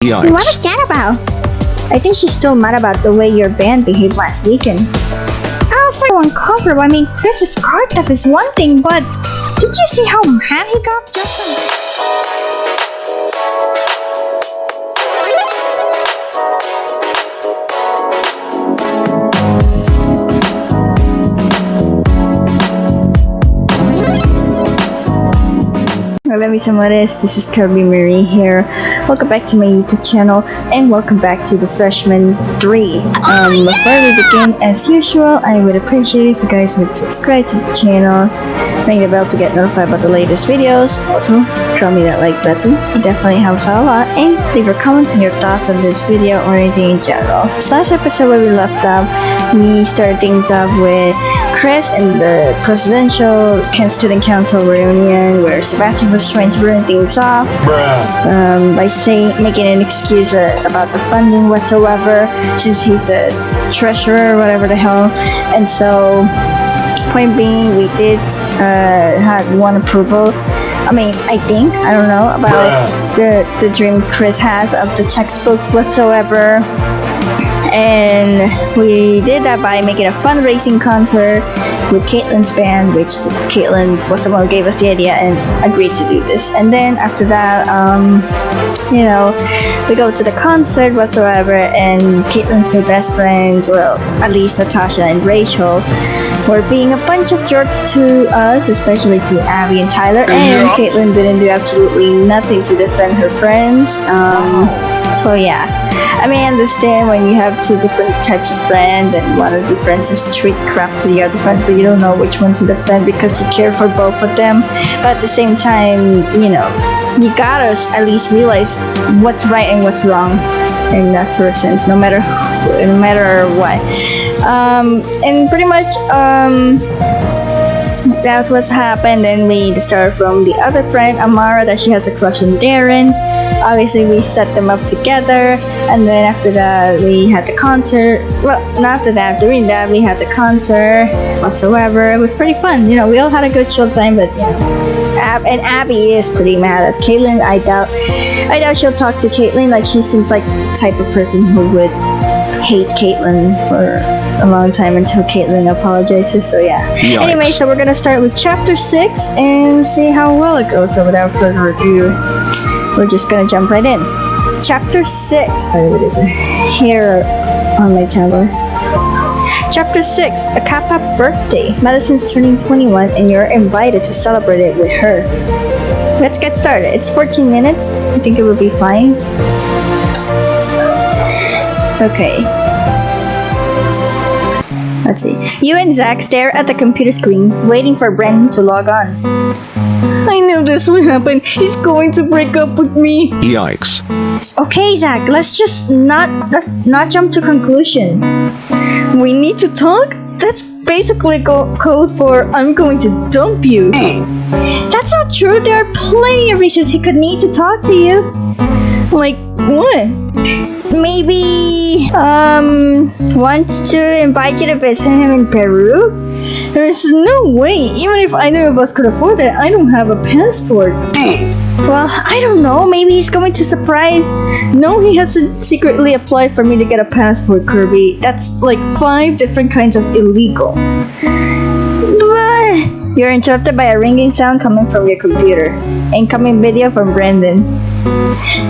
Yikes. What is that about? I think she's still mad about the way your band behaved last weekend. Oh, for uncomfortable. I mean, Chris's car theft is one thing, but did you see how mad he got just on this? Hello everyone, this is Kirby Marie here. Welcome back to my YouTube channel and welcome back to the Freshman 3. Before we begin, as usual, I would appreciate if you guys would subscribe to the channel, ring the bell to get notified about the latest videos. Also, throw me that like button, it definitely helps out a lot, and leave your comments and your thoughts on this video or anything in general. Last episode where we left off, we started things off with Chris and the presidential student council reunion where Sebastian was trying to ruin things off by making an excuse about the funding whatsoever, since he's the treasurer or whatever the hell. And so point being, we did had one approval. I mean, I don't know about the dream Chris has of the textbooks whatsoever. And we did that by making a fundraising concert with Caitlin's band, which Caitlin was the one who gave us the idea and agreed to do this. And then after that, we go to the concert whatsoever, and Caitlin's new best friends, well, at least Natasha and Rachel, were being a bunch of jerks to us, especially to Abby and Tyler, and Caitlin didn't do absolutely nothing to defend her friends. So yeah. I mean, I understand when you have two different types of friends and one of the friends is treat crap to the other friends, but you don't know which one to defend because you care for both of them. But at the same time, you gotta at least realize what's right and what's wrong in that sort of sense, no matter what. And pretty much, that's what's happened. Then we discovered from the other friend, Amara, that she has a crush on Darren. Obviously, we set them up together, and then after that, we had the concert. Well, not after that, during that, we had the concert whatsoever. It was pretty fun. We all had a good chill time, but and Abby is pretty mad at Caitlin. I doubt she'll talk to Caitlin. Like, she seems like the type of person who would hate Caitlin for a long time until Caitlin apologizes. So yeah. Yikes. Anyway, so we're gonna start with chapter 6 and see how well it goes. So without further ado, we're just gonna jump right in. Chapter 6. What is it? Here on my tablet. Chapter 6. A Kappa birthday. Madison's turning 21 and you're invited to celebrate it with her. Let's get started. It's 14 minutes. I think it will be fine. Okay. Let's see. You and Zack stare at the computer screen, waiting for Brendan to log on. I knew this would happen. He's going to break up with me. Yikes. Okay, Zack, let's not jump to conclusions. We need to talk? That's basically code for I'm going to dump you. That's not true. There are plenty of reasons he could need to talk to you. Like what? Maybe wants to invite you to visit him in Peru? There's no way. Even if either of us could afford it, I don't have a passport. Well, I don't know. Maybe he's going to surprise. No, he has to secretly apply for me to get a passport, Kirby. That's like 5 different kinds of illegal. But you're interrupted by a ringing sound coming from your computer. Incoming video from Brendan.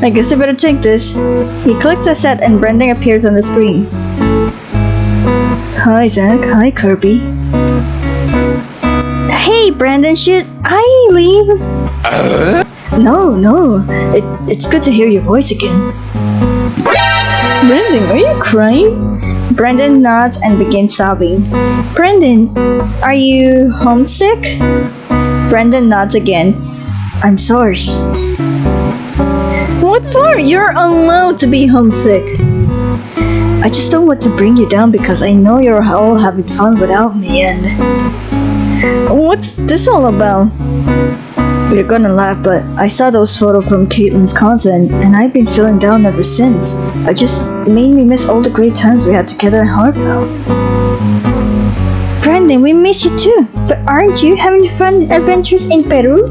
I guess I better take this. He clicks a set and Brendan appears on the screen. Hi, Zack. Hi, Kirby. Hey, Brendan, should I leave? No. It's good to hear your voice again. Brendan, are you crying? Brendan nods and begins sobbing. Brendan, are you homesick? Brendan nods again. I'm sorry. What for? You're allowed to be homesick. I just don't want to bring you down because I know you're all having fun without me, and what's this all about? You're gonna laugh, but I saw those photos from Caitlin's concert and I've been feeling down ever since. It just made me miss all the great times we had together in Hartford. Brendan, we miss you too, but aren't you having fun adventures in Peru?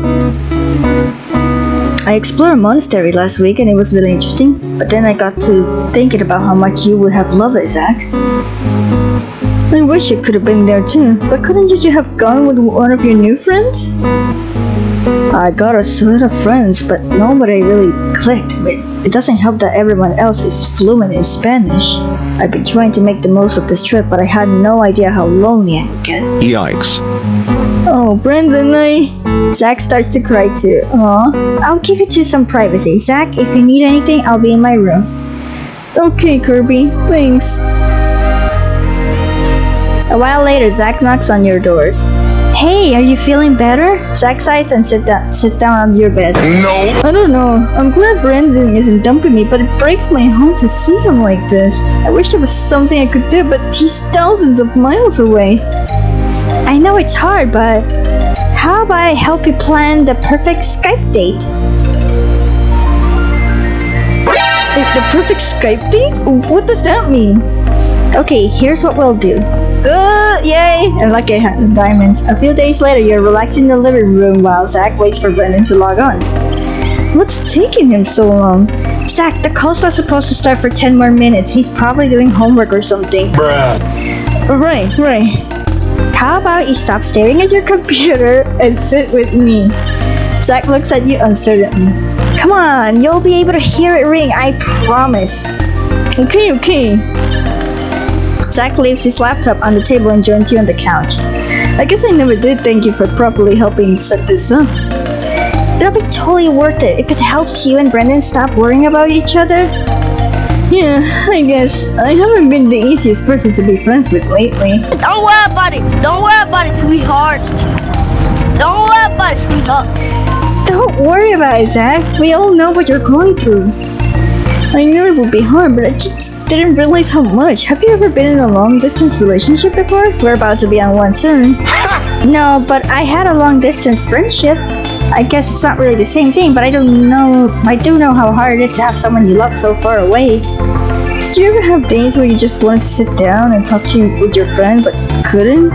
I explored a monastery last week and it was really interesting, but then I got to thinking about how much you would have loved it, Zack. I wish you could have been there too, but couldn't you have gone with one of your new friends? I got a set of friends, but nobody really clicked. It doesn't help that everyone else is fluent in Spanish. I've been trying to make the most of this trip, but I had no idea how lonely I would get. Yikes. Oh, Brendan, Zack starts to cry too. Aw, I'll give you some privacy. Zack, if you need anything, I'll be in my room. Okay, Kirby, thanks. A while later, Zack knocks on your door. Hey, are you feeling better? Zack sighs and sits down on your bed. No. I don't know. I'm glad Brendan isn't dumping me, but it breaks my heart to see him like this. I wish there was something I could do, but he's thousands of miles away. I know it's hard, but how about I help you plan the perfect Skype date? The perfect Skype date? What does that mean? Okay, here's what we'll do. Yay! And lucky I had the diamonds. A few days later, you're relaxing in the living room while Zack waits for Brendan to log on. What's taking him so long? Zack, the call's not supposed to start for 10 more minutes. He's probably doing homework or something. Bruh. Right. How about you stop staring at your computer and sit with me? Zack looks at you uncertainly. Come on, you'll be able to hear it ring, I promise. Okay. Zack leaves his laptop on the table and joins you on the couch. I guess I never did thank you for properly helping set this up. It'll be totally worth it if it helps you and Brendan stop worrying about each other. Yeah, I guess. I haven't been the easiest person to be friends with lately. Don't worry about it, sweetheart. Don't worry about it, Zack. We all know what you're going through. I knew it would be hard, but I just didn't realize how much. Have you ever been in a long-distance relationship before? We're about to be on one soon. No, but I had a long-distance friendship. I guess it's not really the same thing, but I do know how hard it is to have someone you love so far away. Did you ever have days where you just wanted to sit down and talk with your friend, but couldn't?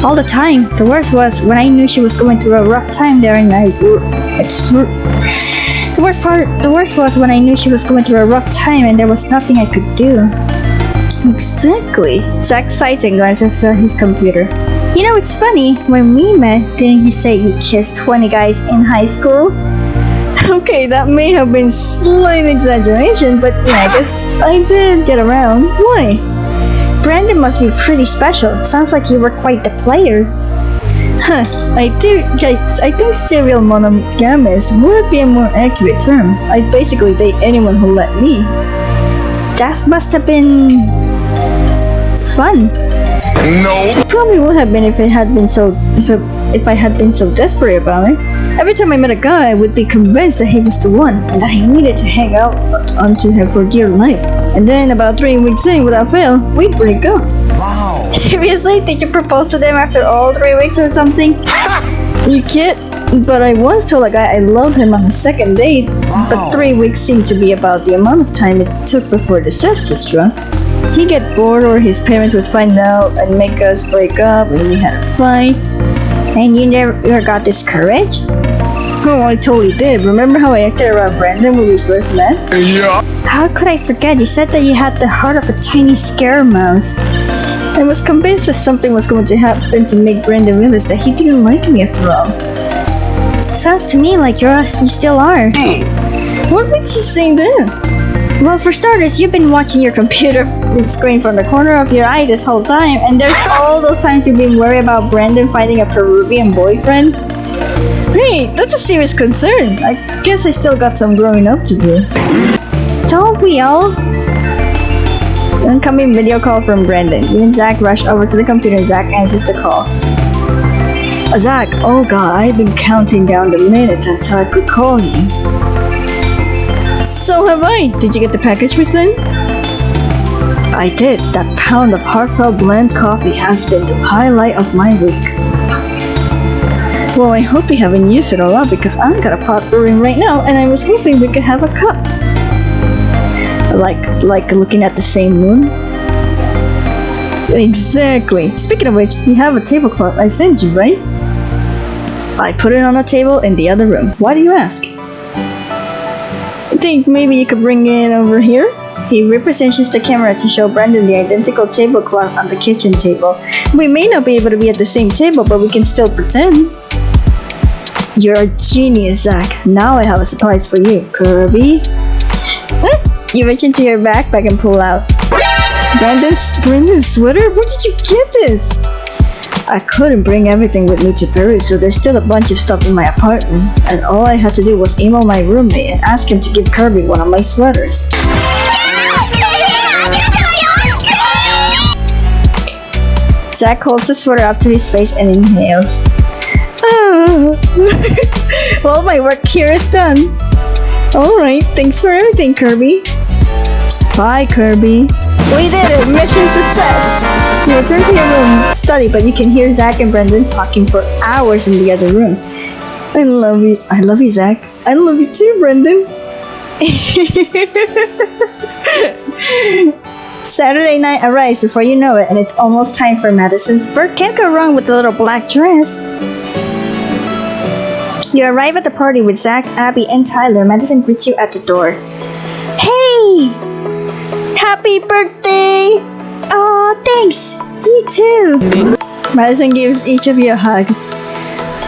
All the time. The worst was when I knew she was going through a rough time there and The worst was when I knew she was going through a rough time and there was nothing I could do. Exactly. Zack sighs and glances at his computer. You know, it's funny, when we met, didn't you say you kissed 20 guys in high school? Okay, that may have been slight exaggeration, but yeah, I guess I did get around. Why? Brendan must be pretty special. Sounds like you were quite the player. I think serial monogamous would be a more accurate term. I'd basically date anyone who let me. That must have been fun. No. It probably would have been if I had been so desperate about it. Every time I met a guy, I would be convinced that he was the one and that I needed to hang out onto him for dear life. And then about 3 weeks in, without fail, we'd break up. Wow. Seriously? Did you propose to them after all 3 weeks or something? You kid? But I once told a guy I loved him on the second date. Wow. But 3 weeks seemed to be about the amount of time it took before disaster struck. He'd get bored or his parents would find out and make us break up and we had a fight. And you never got discouraged? Oh, I totally did. Remember how I acted around Brandon when we first met? Yeah. How could I forget? You said that you had the heart of a tiny scaremouse. I was convinced that something was going to happen to make Brandon realize that he didn't like me after all. Sounds to me like you still are. What makes you say that? Well, for starters, you've been watching your computer screen from the corner of your eye this whole time, and there's all those times you've been worried about Brandon finding a Peruvian boyfriend. Hey, that's a serious concern. I guess I still got some growing up to do. Don't we all? Incoming video call from Brandon. You and Zack rush over to the computer and Zack answers the call. Zack, oh god, I've been counting down the minutes until I could call you. So have I. Did you get the package we sent? I did. That pound of heartfelt blend coffee has been the highlight of my week. Well, I hope you haven't used it all up because I got a pot brewing right now and I was hoping we could have a cup. Like looking at the same moon? Exactly. Speaking of which, you have a tablecloth I sent you, right? I put it on a table in the other room. Why do you ask? think maybe you could bring it over here? He repositions the camera to show Brandon the identical tablecloth on the kitchen table. We may not be able to be at the same table, but we can still pretend. You're a genius, Zack. Now I have a surprise for you, Kirby. You reach into your backpack and pull out Brandon's sweater? Where did you get this? I couldn't bring everything with me to Peru, so there's still a bunch of stuff in my apartment. And all I had to do was email my roommate and ask him to give Kirby one of my sweaters. Zack holds the sweater up to his face and inhales. Well, my work here is done. Alright, thanks for everything, Kirby. Bye, Kirby. We did it! Mission success! You return to your room, study, but you can hear Zack and Brendan talking for hours in the other room. I love you, Zack. I love you too, Brendan. Saturday night arrives before you know it, and it's almost time for Madison's birth. Can't go wrong with the little black dress. You arrive at the party with Zack, Abby, and Tyler. Madison greets you at the door. Hey! Happy birthday! Oh, thanks! You too! Madison gives each of you a hug.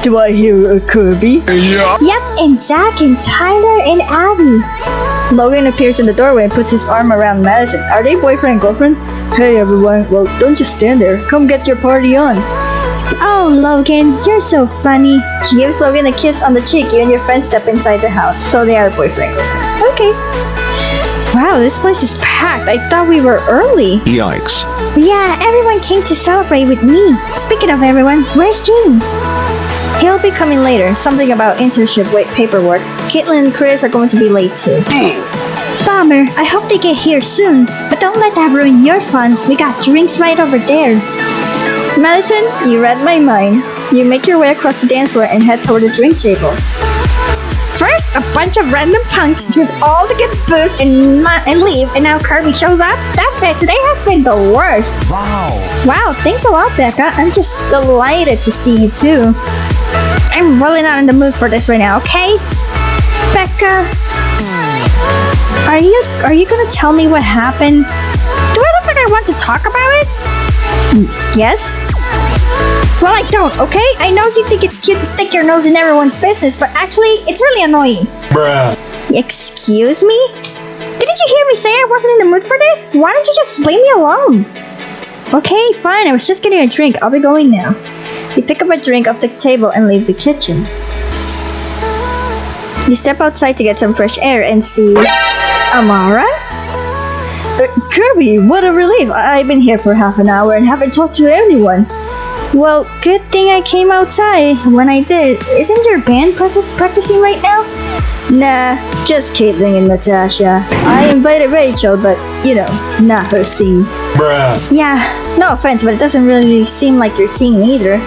Do I hear a Kirby? Yeah. Yep, and Zack and Tyler and Abby. Logan appears in the doorway and puts his arm around Madison. Are they boyfriend and girlfriend? Hey everyone, well don't just stand there. Come get your party on. Oh, Logan, you're so funny. She gives Logan a kiss on the cheek. You and your friends step inside the house. So they are boyfriend. Okay. Wow, this place is packed. I thought we were early. Yikes. Yeah, everyone came to celebrate with me. Speaking of everyone, where's James? He'll be coming later. Something about internship paperwork. Caitlin and Chris are going to be late too. Bummer. I hope they get here soon. But don't let that ruin your fun. We got drinks right over there. Madison, you read my mind. You make your way across the dance floor and head toward the drink table. First, a bunch of random punks drink all the good booze and leave, and now Kirby shows up? That's it, today has been the worst. Wow, thanks a lot, Becca. I'm just delighted to see you too. I'm really not in the mood for this right now, okay? Becca, are you gonna tell me what happened? Do I look like I want to talk about it? Yes? Well, I don't, okay? I know you think it's cute to stick your nose in everyone's business, but actually, it's really annoying. Bruh. Excuse me? Didn't you hear me say I wasn't in the mood for this? Why don't you just leave me alone? Okay, fine, I was just getting a drink. I'll be going now. You pick up a drink off the table and leave the kitchen. You step outside to get some fresh air and see Amara? Kirby, what a relief. I've been here for half an hour and haven't talked to anyone. Well, good thing I came outside when I did. Isn't your band practicing right now? Nah, just Caitlin and Natasha. I invited Rachel, but, you know, not her scene. Bruh. Yeah, no offense, but it doesn't really seem like your scene either.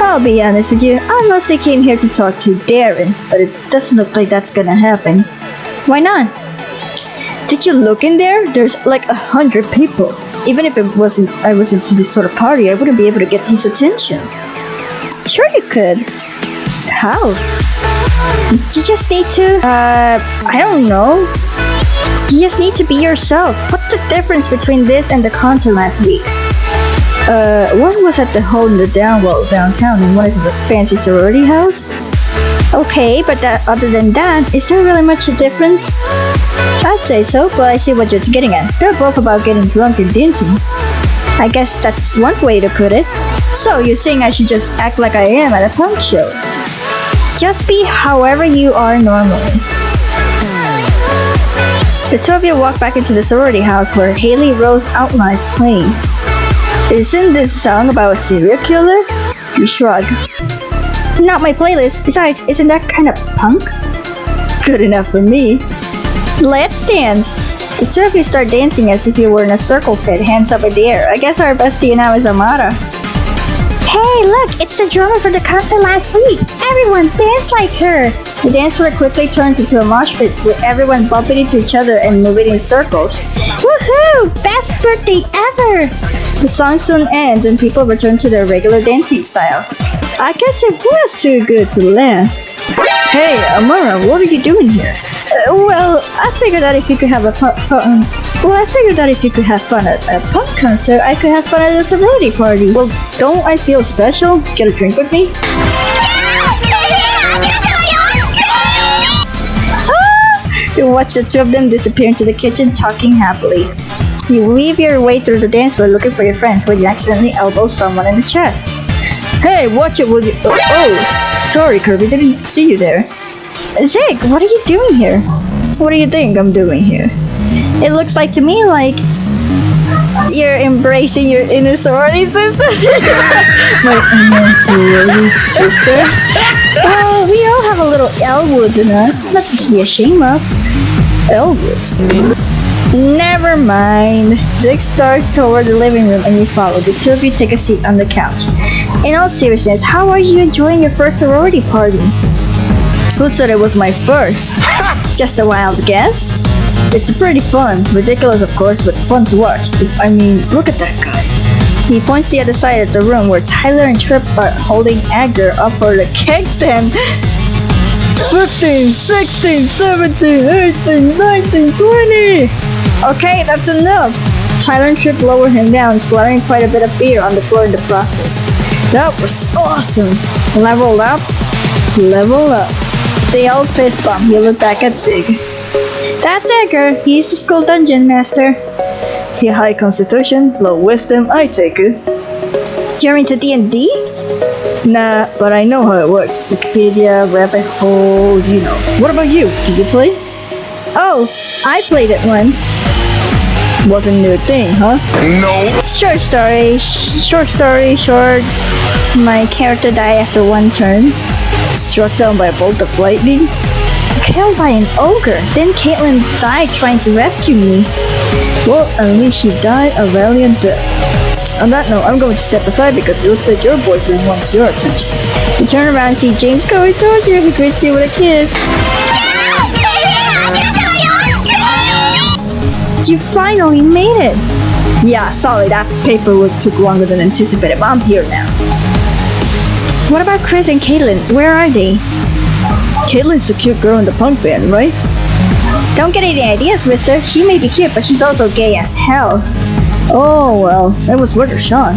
I'll be honest with you, I mostly came here to talk to Darren, but it doesn't look like that's gonna happen. Why not? Did you look in there? There's like 100 people. Even if I wasn't to this sort of party, I wouldn't be able to get his attention. Sure you could. How? You just need to, I don't know. You just need to be yourself. What's the difference between this and the concert last week? One was at the hole in the downtown, and one is a fancy sorority house. Okay, but other than that, is there really much a difference? I'd say so, but I see what you're getting at. They're both about getting drunk and dancing. I guess that's one way to put it. So, you're saying I should just act like I am at a punk show? Just be however you are normally. The two of you walk back into the sorority house where Haley Rose outlines playing. Isn't this song about a serial killer? You shrug. Not my playlist. Besides, isn't that kind of punk? Good enough for me. Let's dance. The two of you start dancing as if you were in a circle pit, hands up in the air. I guess our bestie now is Amara. Hey, look, it's the drummer for the concert last week. Everyone dance like her. The dance floor quickly turns into a mosh pit with everyone bumping into each other and moving in circles. Woohoo! Best birthday ever! The song soon ends and people return to their regular dancing style. I guess it was too good to last. Hey, Amara, what are you doing here? Well, I figured that if you could have fun at a punk concert, I could have fun at a sorority party. Well, don't I feel special? Get a drink with me? You watch the two of them disappear into the kitchen, talking happily. You weave your way through the dance floor looking for your friends when you accidentally elbow someone in the chest. Hey, watch it, will you? Oh, sorry, Kirby, didn't see you there. Zack, what are you doing here? What do you think I'm doing here? It looks like to me like you're embracing your inner sorority sister. My inner sorority sister? Well, we all have a little Elwood in us. Nothing to be ashamed of. Elwoods? Never mind. Zack starts toward the living room and you follow. The two of you take a seat on the couch. In all seriousness, how are you enjoying your first sorority party? Who said it was my first? Just a wild guess? It's pretty fun. Ridiculous, of course, but fun to watch. I mean, look at that guy. He points to the other side of the room where Tyler and Trip are holding Edgar up for the keg stand. 15, 16, 17, 18, 19, 20. Okay, that's enough. Tyler and Trip lower him down, splattering quite a bit of beer on the floor in the process. That was awesome. Level up. Level up. They all fist bump. You look back at Zig. That's Edgar. He's the school dungeon master. He high constitution, low wisdom, I take it. You're into D&D? Nah, but I know how it works. Wikipedia, rabbit hole, you know. What about you? Did you play? Oh, I played it once. Wasn't your thing, huh? No. Short story. My character died after one turn. Struck down by a bolt of lightning. Killed by an ogre. Then Caitlin died trying to rescue me. Well, at least she died a valiant death. On that note, I'm going to step aside because it looks like your boyfriend wants your attention. You turn around and see James going towards you. He greets you with a kiss. You finally made it! Yeah, sorry, that paperwork took longer than anticipated, but I'm here now. What about Chris and Caitlin? Where are they? Caitlin's the cute girl in the punk band, right? Don't get any ideas, mister. She may be cute, but she's also gay as hell. Oh, well, it was worth a shot.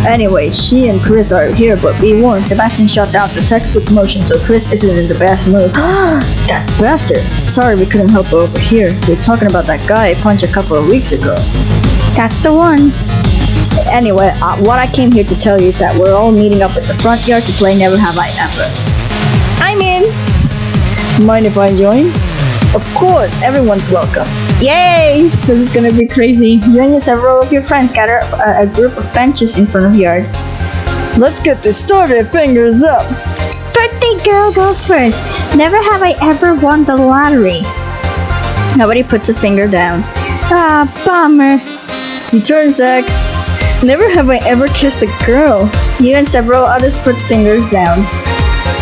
Anyway, she and Chris are here, but be warned, Sebastian shut down the textbook motion, so Chris isn't in the best mood. That bastard! Sorry we couldn't help her over here. We're talking about that guy I punched a couple of weeks ago. That's the one. Anyway, what I came here to tell you is that we're all meeting up at the front yard to play Never Have I Ever. I'm in! Mind if I join? Of course, everyone's welcome. Yay! This is gonna be crazy. You and several of your friends gather a group of benches in front of the yard. Let's get this started, fingers up! Birthday girl goes first. Never have I ever won the lottery. Nobody puts a finger down. Ah, bummer. You turn, Zack. Never have I ever kissed a girl. You and several others put fingers down.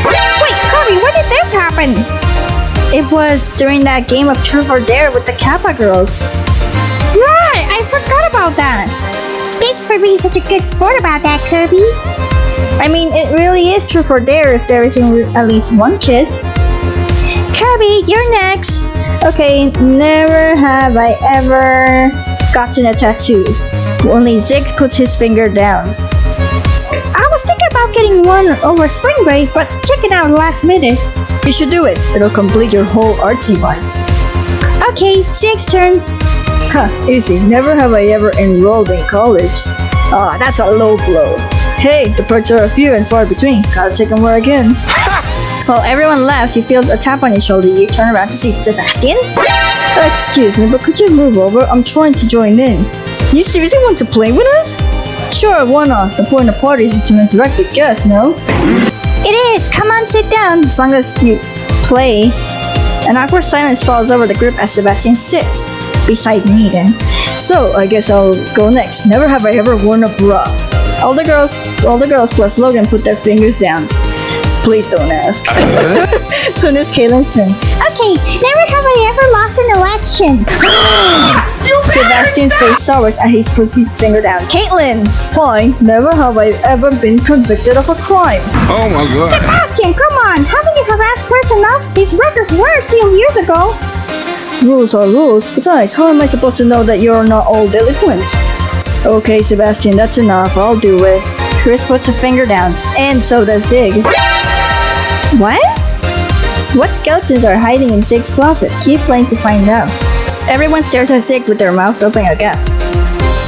Wait, Kobe, when did this happen? It was during that game of Truth or Dare with the Kappa girls. Right, I forgot about that. Thanks for being such a good sport about that, Kirby. I mean, it really is Truth or Dare if there isn't at least one kiss. Kirby, you're next. Okay, never have I ever gotten a tattoo. Only Zig puts his finger down. I was thinking about getting one over spring break, but check it out last minute. You should do it. It'll complete your whole artsy vibe. Okay, Zig's turn. Huh, easy. Never have I ever enrolled in college. Ah, that's a low blow. Hey, the perks are few and far between. Gotta take them where again. While everyone laughs, you feel a tap on your shoulder. You turn around to see Sebastian. Excuse me, but could you move over? I'm trying to join in. You seriously want to play with us? Sure, why not? The point of parties is to interact with guests, no? It is! Come on, sit down! As long as you play. An awkward silence falls over the group as Sebastian sits beside me then. So, I guess I'll go next. Never have I ever worn a bra. All the girls plus Logan put their fingers down. Please don't ask. Soon as Caitlin's turn. Okay, never have I ever lost an election. Sebastian's face sours as he puts his finger down. Caitlin! Fine, never have I ever been convicted of a crime. Oh my god. Sebastian, come on! Haven't you harassed Chris enough? His records were sealed years ago. Rules are rules. Besides, how am I supposed to know that you're not all delinquents? Okay, Sebastian, that's enough. I'll do it. Chris puts a finger down, and so does Zig. What? What skeletons are hiding in Zig's closet? Keep playing to find out. Everyone stares at Zig with their mouths open agape.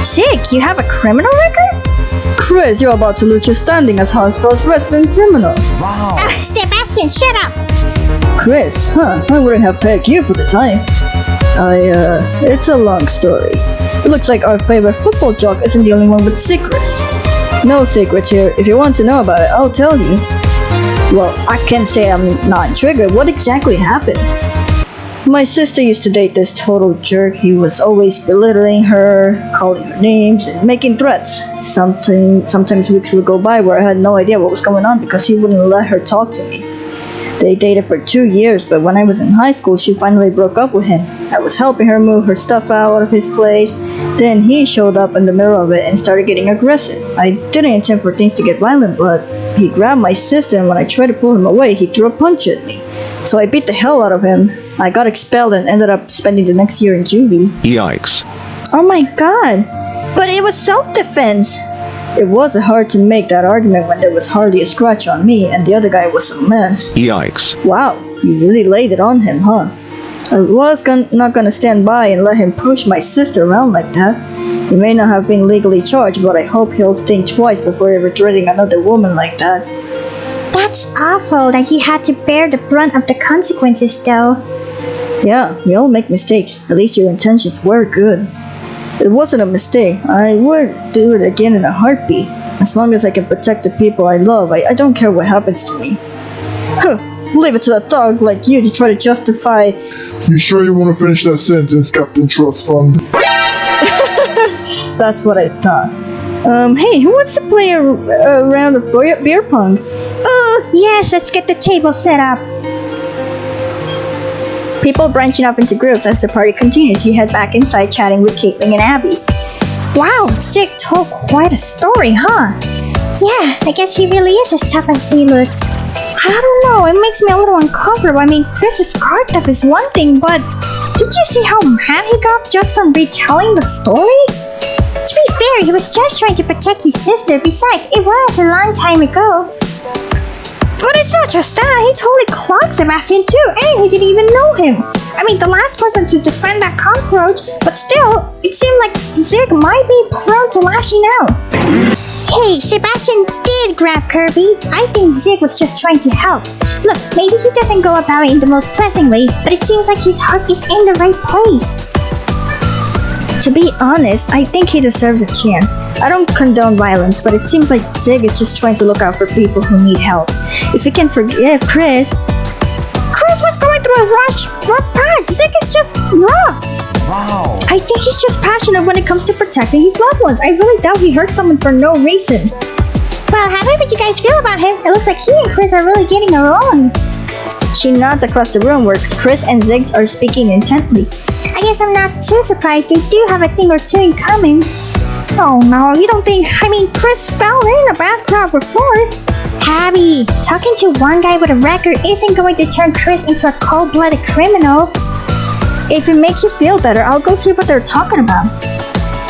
Zig, you have a criminal record? Chris, you're about to lose your standing as Hospital's resident criminal. Wow. Sebastian, shut up! Chris, I wouldn't have pegged you for the time. It's a long story. It looks like our favorite football jock isn't the only one with secrets. No secrets here. If you want to know about it, I'll tell you. Well, I can't say I'm not triggered. What exactly happened? My sister used to date this total jerk. He was always belittling her, calling her names, and making threats. Sometimes weeks would go by where I had no idea what was going on because he wouldn't let her talk to me. They dated for 2 years, but when I was in high school, she finally broke up with him. I was helping her move her stuff out of his place. Then he showed up in the middle of it and started getting aggressive. I didn't intend for things to get violent, but he grabbed my sister, and when I tried to pull him away, he threw a punch at me. So I beat the hell out of him. I got expelled and ended up spending the next year in juvie. Yikes. Oh my god! But it was self-defense! It wasn't hard to make that argument when there was hardly a scratch on me and the other guy was a mess. Yikes. Wow, you really laid it on him, huh? I was not gonna stand by and let him push my sister around like that. He may not have been legally charged, but I hope he'll think twice before ever threatening another woman like that. That's awful that he had to bear the brunt of the consequences, though. Yeah, we all make mistakes. At least your intentions were good. It wasn't a mistake. I would do it again in a heartbeat. As long as I can protect the people I love, I don't care what happens to me. Leave it to a thug like you to try to justify. You sure you want to finish that sentence, Captain Trust Fund? That's what I thought. Hey, who wants to play a round of beer pong? Oh, yes, let's get the table set up. People branching off into groups as the party continues. You head back inside chatting with Caitlin and Abby. Wow, Zack told quite a story, huh? Yeah, I guess he really is as tough as he looks. I don't know, it makes me a little uncomfortable. I mean, Chris's car theft is one thing, but did you see how mad he got just from retelling the story? To be fair, he was just trying to protect his sister. Besides, it was a long time ago. But it's not just that, he totally clocked Sebastian too, and he didn't even know him. I mean, the last person to defend that cockroach, but still, it seemed like Zack might be prone to lashing out. Hey, Sebastian did grab Kirby. I think Zack was just trying to help. Look, maybe he doesn't go about it in the most pleasant way, but it seems like his heart is in the right place. To be honest, I think he deserves a chance. I don't condone violence, but it seems like Zack is just trying to look out for people who need help. If he can forgive Chris was going through a rough patch. Zack is just rough. Wow. I think he's just passionate when it comes to protecting his loved ones. I really doubt he hurt someone for no reason. Well, however you guys feel about him, it looks like he and Chris are really getting along. She nods across the room where Chris and Ziggs are speaking intently. I guess I'm not too surprised. They do have a thing or two in common. Oh no, you don't think... I mean, Chris fell in a bad crowd before. Abby, talking to one guy with a record isn't going to turn Chris into a cold-blooded criminal. If it makes you feel better, I'll go see what they're talking about.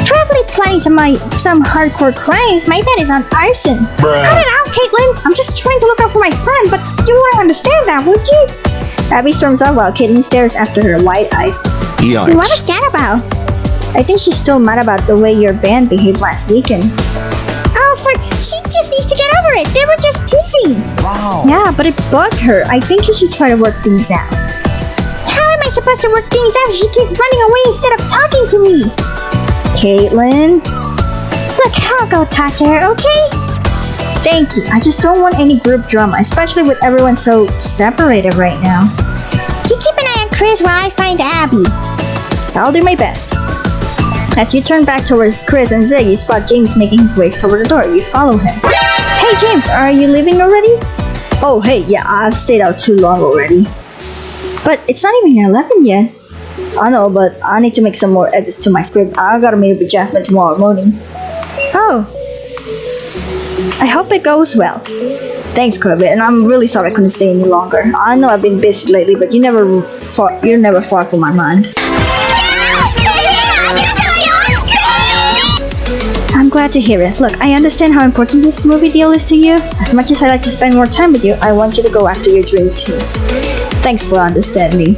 Probably planning some hardcore crimes. My bet is on arson. Bruh. Cut it out, Caitlin. I'm just trying to look out for my friend, but you wouldn't understand that, would you? Abby storms out while Caitlin stares after her wide-eyed. Yikes. What is that about? I think she's still mad about the way your band behaved last weekend. She just needs to get over it. They were just teasing. Wow. Yeah, but it bugged her. I think you should try to work things out. How am I supposed to work things out if she keeps running away instead of talking to me? Caitlin? Look, I'll go talk to her, okay? Thank you. I just don't want any group drama, especially with everyone so separated right now. You keep an eye on Chris while I find Abby. I'll do my best. As you turn back towards Chris and Zig, you spot James making his way toward the door. You follow him. Hey James, are you leaving already? Oh hey, yeah, I've stayed out too long already. But it's not even 11 yet. I know, but I need to make some more edits to my script. I gotta meet with Jasmine tomorrow morning. Oh. I hope it goes well. Thanks, Kirby, and I'm really sorry I couldn't stay any longer. I know I've been busy lately, but you're never far from my mind. I'm glad to hear it. Look, I understand how important this movie deal is to you. As much as I like to spend more time with you, I want you to go after your dream too. Thanks for understanding.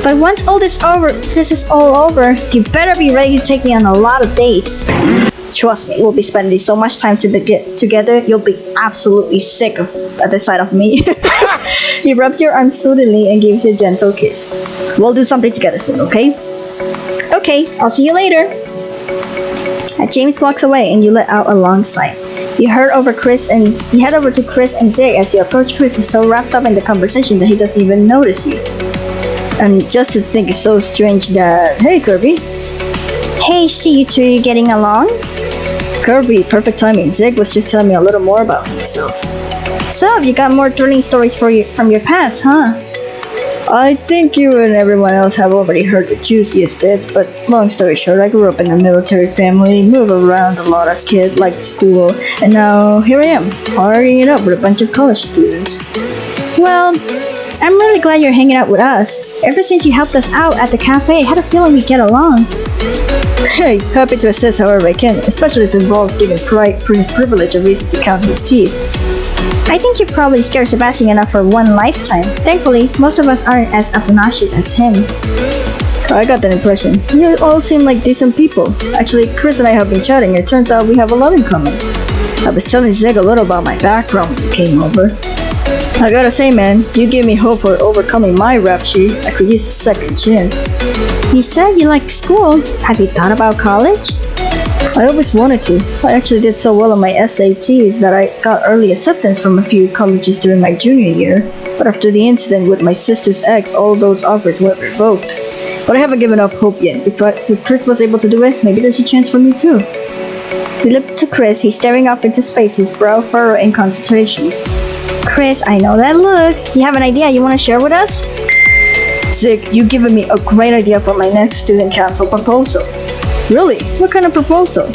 But once all this is all over, you better be ready to take me on a lot of dates. Trust me, we'll be spending so much time together, you'll be absolutely sick at the sight of me. He rubbed your arm soothingly and gave you a gentle kiss. We'll do something together soon, okay? Okay, I'll see you later. As James walks away and you let out a long sigh. You head over to Chris and Zack. As you approach, Chris is so wrapped up in the conversation that he doesn't even notice you. And just to think it's so strange that, hey Kirby. Hey, see you two getting along? Kirby, perfect timing. Zack was just telling me a little more about himself. So, you got more thrilling stories from your past, huh? I think you and everyone else have already heard the juiciest bits, but long story short, I grew up in a military family, moved around a lot as a kid, liked school, and now here I am, partying it up with a bunch of college students. Well, I'm really glad you're hanging out with us. Ever since you helped us out at the cafe, I had a feeling we'd get along. Hey, happy to assist however I can, especially if it involves giving Prince privilege a reason to count his teeth. I think you probably scared Sebastian enough for one lifetime. Thankfully, most of us aren't as obnoxious as him. I got that impression. You all seem like decent people. Actually, Chris and I have been chatting, and it turns out we have a lot in common. I was telling Zack a little about my background when you came over. I gotta say, man, you gave me hope for overcoming my rap sheet. I could use a second chance. You said you like school. Have you thought about college? I always wanted to. I actually did so well on my SATs that I got early acceptance from a few colleges during my junior year. But after the incident with my sister's ex, all those offers were revoked. But I haven't given up hope yet. If Chris was able to do it, maybe there's a chance for me too. We looked to Chris. He's staring off into space, his brow furrowed in concentration. Chris, I know that look. You have an idea you want to share with us? Zack, you've given me a great idea for my next student council proposal. Really? What kind of proposal?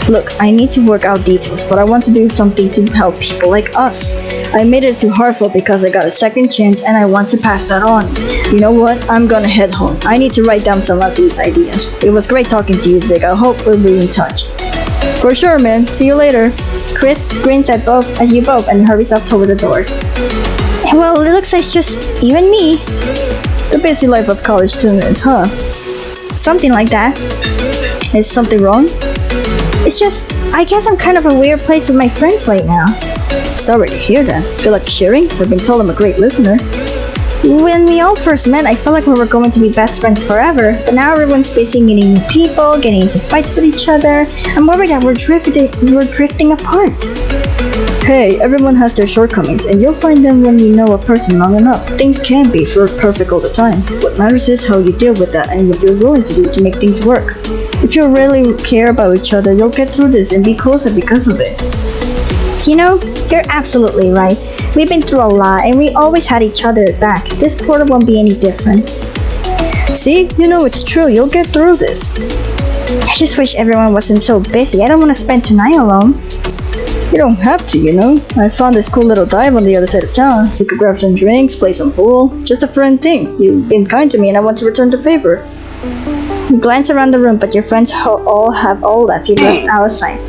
Look, I need to work out details, but I want to do something to help people like us. I made it to Hartford because I got a second chance and I want to pass that on. You know what? I'm gonna head home. I need to write down some of these ideas. It was great talking to you, Zack. I hope we'll be in touch. For sure, man. See you later. Chris grins at you both and hurries off toward the door. Well, it looks like it's just you and me. The busy life of college students, huh? Something like that. Is something wrong? It's just, I guess I'm kind of a weird place with my friends right now. Sorry to hear that. Feel like sharing? I've been told I'm a great listener. When we all first met, I felt like we were going to be best friends forever, but now everyone's busy meeting new people, getting into fights with each other. I'm worried that we're drifting apart. Hey, everyone has their shortcomings, and you'll find them when you know a person long enough. Things can't be perfect all the time. What matters is how you deal with that and what you're willing to do to make things work. If you really care about each other, you'll get through this and be closer because of it. You know, you're absolutely right. We've been through a lot, and we always had each other back. This quarter won't be any different. See? You know it's true. You'll get through this. I just wish everyone wasn't so busy. I don't want to spend tonight alone. You don't have to, you know. I found this cool little dive on the other side of town. We could grab some drinks, play some pool. Just a friend thing. You've been kind to me and I want to return the favor. You glance around the room, but your friends have all left. You left outside.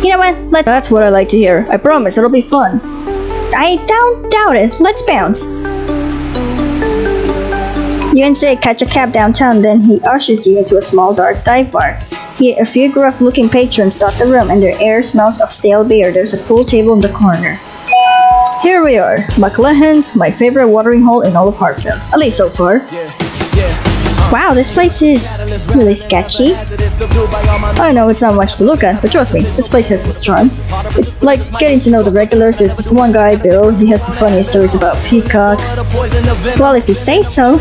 You know what? That's what I like to hear. I promise it'll be fun. I don't doubt it. Let's bounce. You and Zack catch a cab downtown, then he ushers you into a small dark dive bar. A few gruff-looking patrons dot the room and their air smells of stale beer. There's a pool table in the corner. Here we are, McLehan's, my favorite watering hole in all of Hartfield. At least so far. Wow, this place is really sketchy. I know it's not much to look at, but trust me, this place has its charm. It's like getting to know the regulars. There's this one guy, Bill, he has the funniest stories about Peacock. Well, if you say so.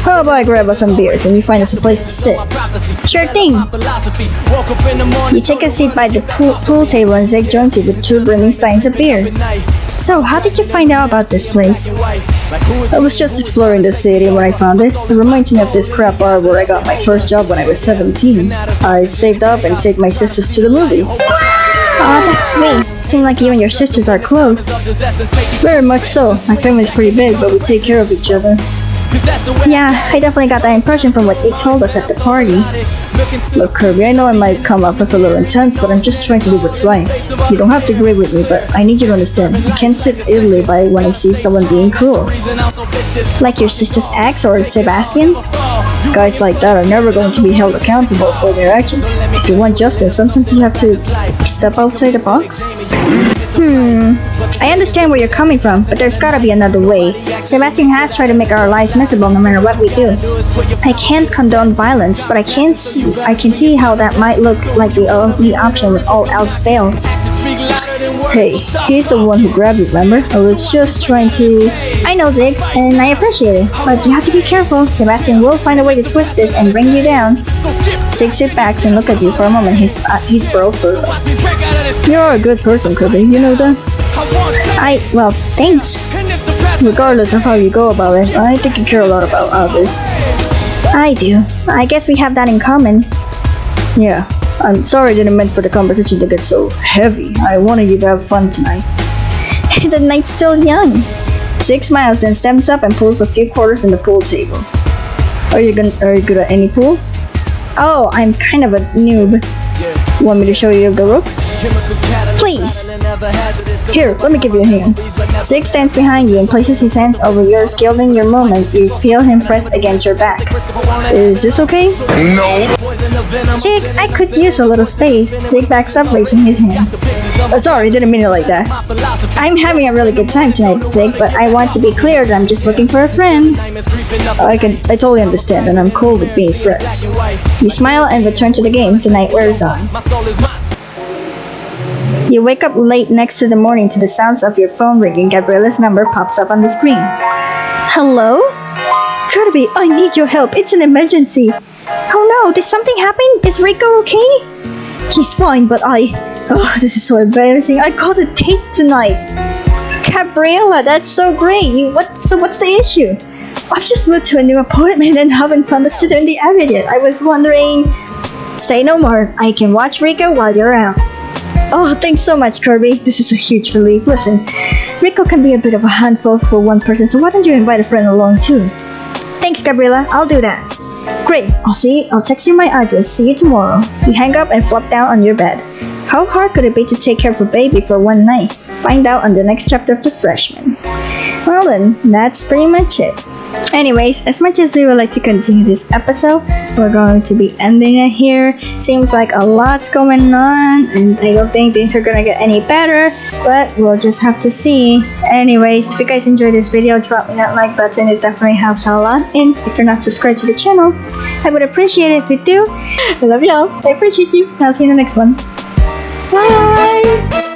How about I grab us some beers and we find us a place to sit? Sure thing. You take a seat by the pool table and Zack joins you with 2 brimming steins of beers. So, how did you find out about this place? I was just exploring the city when I found it. It reminds me of this crap bar where I got my first job when I was 17. I saved up and take my sisters to the movies. Aw, that's sweet. Seems like you and your sisters are close. Very much so. My family's pretty big, but we take care of each other. Yeah, I definitely got that impression from what they told us at the party. Look, Kirby, I know I might come off as a little intense, but I'm just trying to do what's right. You don't have to agree with me, but I need you to understand. I can't sit idly by when I see someone being cruel. Like your sister's ex or Sebastian? Guys like that are never going to be held accountable for their actions. If you want justice, sometimes you have to step outside the box. I understand where you're coming from, but there's gotta be another way. Sebastian has tried to make our lives miserable no matter what we do. I can't condone violence, but I can see how that might look like the only option when all else fails. Hey, he's the one who grabbed you, remember? I was just trying to... I know, Zig, and I appreciate it, but you have to be careful. Sebastian will find a way to twist this and bring you down. Zig sit back and look at you for a moment. He's broke for... You're a good person, Kirby, you know that? Well, thanks. Regardless of how you go about it, I think you care a lot about others. I do. I guess we have that in common. Yeah, I'm sorry I didn't mean for the conversation to get so heavy. I wanted you to have fun tonight. The night's still young. Zig smiles, then stands up and pulls a few quarters in the pool table. Are you good at any pool? Oh, I'm kind of a noob. Want me to show you the ropes? Please. Here, let me give you a hand. Zig stands behind you and places his hands over yours, gilding your moment. You feel him press against your back. Is this okay? No. Zig, I could use a little space. Zig backs up, raising his hand. Sorry, didn't mean it like that. I'm having a really good time tonight, Zig, but I want to be clear that I'm just looking for a friend. I totally understand, and I'm cool with being friends. You smile and return to the game. The night wears on. You wake up late next to the morning to the sounds of your phone ringing. Gabriella's number pops up on the screen. Hello? Kirby, I need your help. It's an emergency. Oh no, did something happen? Is Rico okay? He's fine, but Oh, this is so embarrassing. I got a date tonight. Gabriella, that's so great. So what's the issue? I've just moved to a new apartment and haven't found a sitter in the area yet. I was wondering... Say no more. I can watch Rico while you're out. Oh, thanks so much, Kirby. This is a huge relief. Listen, Rico can be a bit of a handful for one person, so why don't you invite a friend along too? Thanks, Gabriella. I'll do that. Great. I'll text you my address. See you tomorrow. You hang up and flop down on your bed. How hard could it be to take care of a baby for one night? Find out on the next chapter of The Freshman. Well then, that's pretty much it. Anyways, as much as we would like to continue this episode, we're going to be ending it here. Seems like a lot's going on, and I don't think things are gonna get any better, but we'll just have to see. Anyways, if you guys enjoyed this video, drop me that like button. It definitely helps out a lot. And if you're not subscribed to the channel, I would appreciate it if you do. I love y'all. I appreciate you. I'll see you in the next one. Bye!